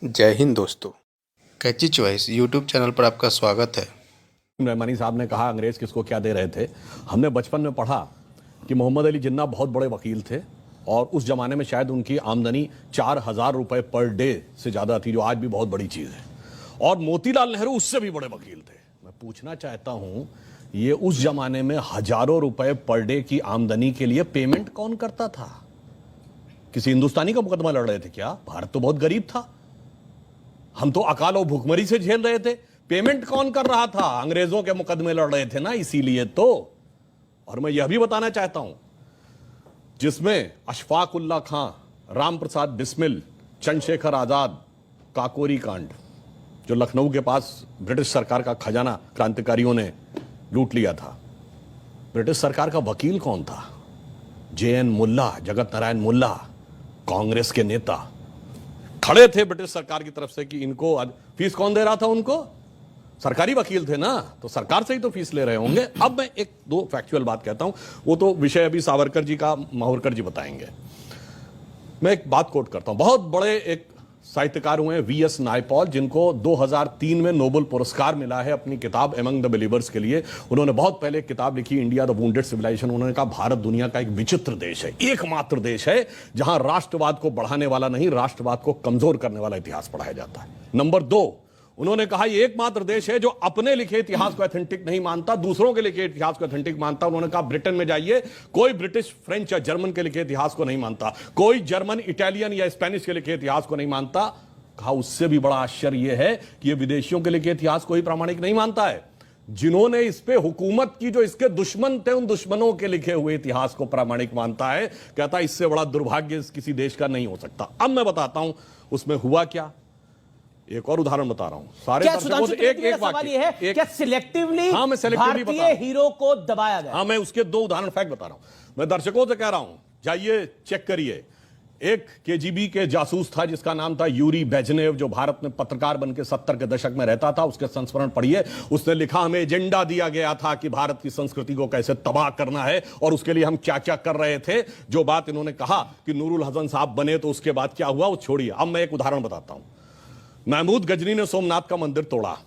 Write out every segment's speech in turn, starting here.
जय हिंद दोस्तों। कैची choice YouTube channel पर आपका स्वागत है। रहमानी साहब ने कहा अंग्रेज किसको क्या दे रहे थे। हमने बचपन में पढ़ा कि मोहम्मद अली जिन्ना बहुत बड़े वकील थे और उस जमाने में शायद उनकी आमदनी 4,000 रुपए पर डे से ज़्यादा थी, जो आज भी बहुत बड़ी चीज़ है। और मोतीलाल नेहरू उससे भी बड़े वकील थे। मैं पूछना चाहता हूँ, ये उस जमाने में हजारों रुपए पर डे की आमदनी के लिए पेमेंट कौन करता था? किसी हिंदुस्तानी का मुकदमा लड़ रहे थे क्या? भारत तो बहुत गरीब था, हम तो अकाल और भूखमरी से झेल रहे थे। पेमेंट कौन कर रहा था? अंग्रेजों के मुकदमे लड़ रहे थे ना, इसीलिए तो। और मैं यह भी बताना चाहता हूं, जिसमें अशफाक उल्ला खां, राम प्रसाद बिस्मिल, चंद्रशेखर आजाद, काकोरी कांड, जो लखनऊ के पास ब्रिटिश सरकार का खजाना क्रांतिकारियों ने लूट लिया था, ब्रिटिश सरकार का वकील कौन था? JN मुल्ला, जगत नारायण मुल्ला, कांग्रेस के नेता खड़े थे ब्रिटिश सरकार की तरफ से कि इनको फीस कौन दे रहा था? उनको सरकारी वकील थे ना, तो सरकार से ही तो फीस ले रहे होंगे। अब मैं एक दो फैक्चुअल बात कहता हूं, वो तो विषय अभी सावरकर जी का माहुरकर जी बताएंगे। मैं एक बात कोट करता हूं। बहुत बड़े एक साहित्यकार हुए VS नायपॉल, जिनको 2003 में नोबेल पुरस्कार मिला है अपनी किताब एमंग द बिलीवर्स के लिए। उन्होंने बहुत पहले एक किताब लिखी, इंडिया द वुंडेड सिविलाइजेशन। उन्होंने कहा भारत दुनिया का एक विचित्र देश है, एकमात्र देश है जहां राष्ट्रवाद को बढ़ाने वाला नहीं, राष्ट्रवाद को कमजोर करने वाला इतिहास पढ़ाया जाता है। नंबर 2, उन्होंने कहा ये एकमात्र देश है जो अपने लिखे इतिहास को ऑथेंटिक नहीं मानता, दूसरों के लिखे इतिहास को ऑथेंटिक मानता। उन्होंने कहा ब्रिटेन में जाइए, कोई ब्रिटिश, फ्रेंच या जर्मन के लिखे इतिहास को नहीं मानता, कोई जर्मन, इटालियन या स्पेनिश के लिखे इतिहास को नहीं मानता। कहा उससे भी बड़ा आश्चर्य यह है कि ये विदेशियों के लिखे इतिहास को ही प्रामाणिक नहीं मानता है। जिन्होंने इस पे हुकूमत की, जो इसके दुश्मन थे, उन दुश्मनों के लिखे हुए इतिहास को प्रामाणिक मानता है। कहता है इससे बड़ा दुर्भाग्य किसी देश का नहीं हो सकता। अब मैं बताता हूं उसमें हुआ क्या। एक और उदाहरण बता रहा हूं। सारे दर्शकों से एक सवाल ये है, क्या सिलेक्टिवली हाँ, मैं सिलेक्टिवली भारतीय हीरो को दबाया गया? हाँ, मैं उसके 2 उदाहरण फैक्ट बता रहा हूं। मैं दर्शकों से कह रहा हूं, जाइए चेक करिए। एक KGB के जासूस था जिसका नाम था यूरी बेजनेव, जो भारत में पत्रकार बनकर 70 के दशक में रहता था। उसके संस्मरण पढ़िए। उसने लिखा, हमें एजेंडा दिया गया था कि भारत की संस्कृति को कैसे तबाह करना है और उसके लिए हम क्या क्या कर रहे थे। जो बात इन्होंने कहा कि नूरुल हसन साहब बने तो उसके बाद क्या हुआ वो छोड़िए। अब मैं एक उदाहरण बताता हूं। महमूद गजनी ने सोमनाथ का मंदिर तोड़ा।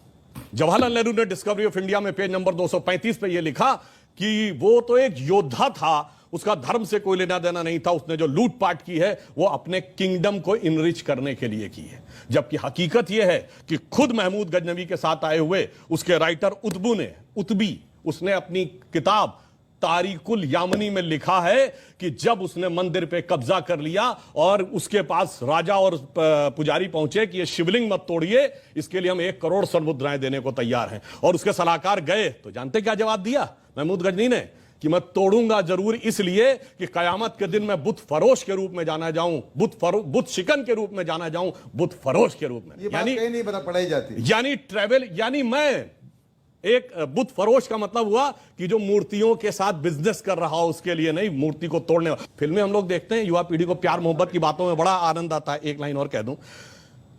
जवाहरलाल नेहरू ने डिस्कवरी ऑफ इंडिया में पेज नंबर 235 पे यह लिखा कि वो तो एक योद्धा था, उसका धर्म से कोई लेना देना नहीं था, उसने जो लूटपाट की है वो अपने किंगडम को इनरिच करने के लिए की है। जबकि हकीकत यह है कि खुद महमूद गजनवी के साथ आए हुए उसके राइटर उतबी उसने अपनी किताब तारिकुल यामनी में लिखा है कि जब उसने मंदिर पे कब्जा कर लिया और उसके पास राजा और पुजारी पहुंचे कि ये शिवलिंग मत तोड़िए, इसके लिए हम 1 करोड़ स्वर्ण मुद्राएं देने को तैयार हैं, और उसके सलाहकार गए तो जानते क्या जवाब दिया महमूद गजनी ने? कि मैं तोड़ूंगा जरूर इसलिए कि कयामत के दिन मैं बुत फरोश के रूप में जाना जाऊं, बुत शिकन के रूप में जाना जाऊं, बुत फरोश के रूप में। यानी नहीं पता पढ़ाई जाती, यानी ट्रेवल, यानी मैं एक बुत फरोश का मतलब हुआ कि जो मूर्तियों के साथ बिजनेस कर रहा हो, उसके लिए नहीं, मूर्ति को तोड़ने। फिल्में हम लोग देखते हैं, युवा पीढ़ी को प्यार मोहब्बत की बातों में बड़ा आनंद आता है। एक लाइन और कह दूं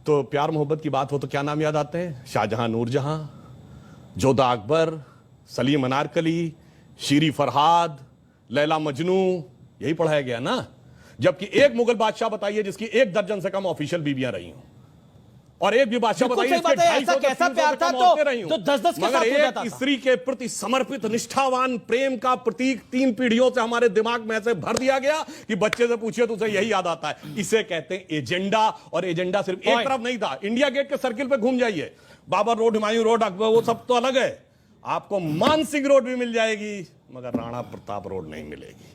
तो, प्यार मोहब्बत की बात हो तो क्या नाम याद आते हैं? शाहजहां, नूरजहां, जोधा अकबर, सलीम अनारकली, शीरी फरहाद, लैला मजनू, यही पढ़ाया गया ना। जबकि एक मुगल बादशाह बताइए जिसकी 1 दर्जन से कम ऑफिशियल बीवियां रही हों, और एक भी बादशाह बताइए ऐसा कैसा प्यार था तो 10-10 के साथ हो जाता था। स्त्री के प्रति समर्पित निष्ठावान प्रेम का प्रतीक 3 पीढ़ियों से हमारे दिमाग में ऐसे भर दिया गया कि बच्चे से पूछिए तो उसे यही याद आता है। इसे कहते हैं एजेंडा। और एजेंडा सिर्फ एक तरफ नहीं था। इंडिया गेट के सर्किल पे घूम जाइए, बाबर रोड, हुमायूं रोड, अकबर, वो सब तो अलग है। आपको मानसिंह रोड भी मिल जाएगी, मगर राणा प्रताप रोड नहीं मिलेगी।